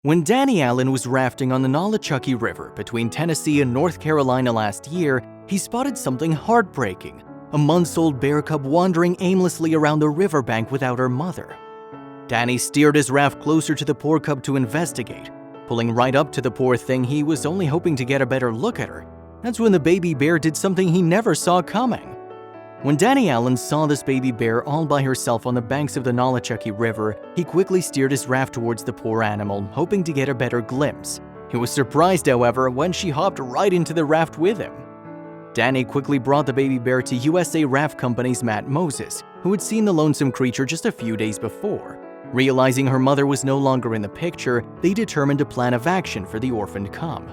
When Danny Allen was rafting on the Nolichucky River between Tennessee and North Carolina last year, he spotted something heartbreaking: a months-old bear cub wandering aimlessly around the riverbank without her mother. Danny steered his raft closer to the poor cub to investigate. Pulling right up to the poor thing, he was only hoping to get a better look at her. That's when the baby bear did something he never saw coming. When Danny Allen saw this baby bear all by herself on the banks of the Nolichucky River, he quickly steered his raft towards the poor animal, hoping to get a better glimpse. He was surprised, however, when she hopped right into the raft with him. Danny quickly brought the baby bear to USA Raft Company's Matt Moses, who had seen the lonesome creature just a few days before. Realizing her mother was no longer in the picture, they determined a plan of action for the orphaned cub.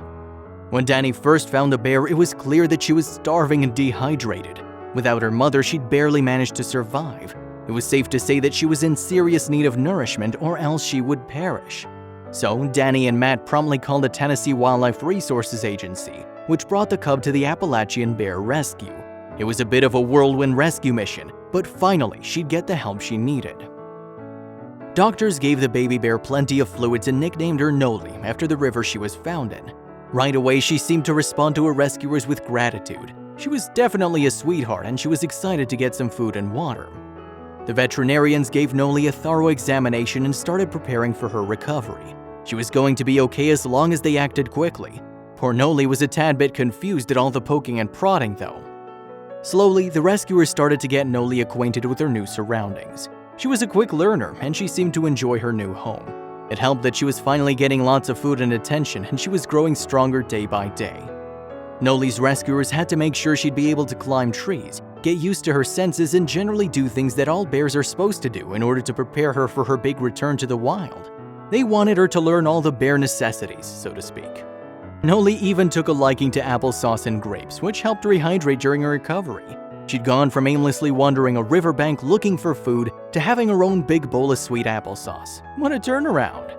When Danny first found the bear, it was clear that she was starving and dehydrated. Without her mother, she'd barely managed to survive. It was safe to say that she was in serious need of nourishment, or else she would perish. So, Danny and Matt promptly called the Tennessee Wildlife Resources Agency, which brought the cub to the Appalachian Bear Rescue. It was a bit of a whirlwind rescue mission, but finally she'd get the help she needed. Doctors gave the baby bear plenty of fluids and nicknamed her Noli after the river she was found in. Right away, she seemed to respond to her rescuers with gratitude. She was definitely a sweetheart, and she was excited to get some food and water. The veterinarians gave Noli a thorough examination and started preparing for her recovery. She was going to be okay as long as they acted quickly. Poor Noli was a tad bit confused at all the poking and prodding, though. Slowly, the rescuers started to get Noli acquainted with her new surroundings. She was a quick learner, and she seemed to enjoy her new home. It helped that she was finally getting lots of food and attention, and she was growing stronger day by day. Noli's rescuers had to make sure she'd be able to climb trees, get used to her senses, and generally do things that all bears are supposed to do in order to prepare her for her big return to the wild. They wanted her to learn all the bear necessities, so to speak. Noli even took a liking to applesauce and grapes, which helped rehydrate during her recovery. She'd gone from aimlessly wandering a riverbank looking for food to having her own big bowl of sweet applesauce. What a turnaround!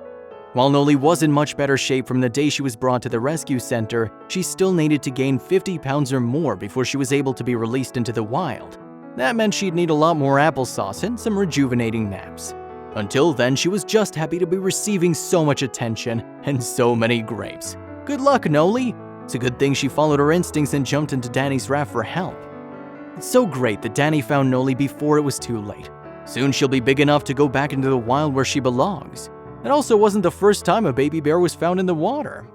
While Noli was in much better shape from the day she was brought to the rescue center, she still needed to gain 50 pounds or more before she was able to be released into the wild. That meant she'd need a lot more applesauce and some rejuvenating naps. Until then, she was just happy to be receiving so much attention and so many grapes. Good luck, Noli! It's a good thing she followed her instincts and jumped into Danny's raft for help. It's so great that Danny found Noli before it was too late. Soon she'll be big enough to go back into the wild where she belongs. It also wasn't the first time a baby bear was found in the water.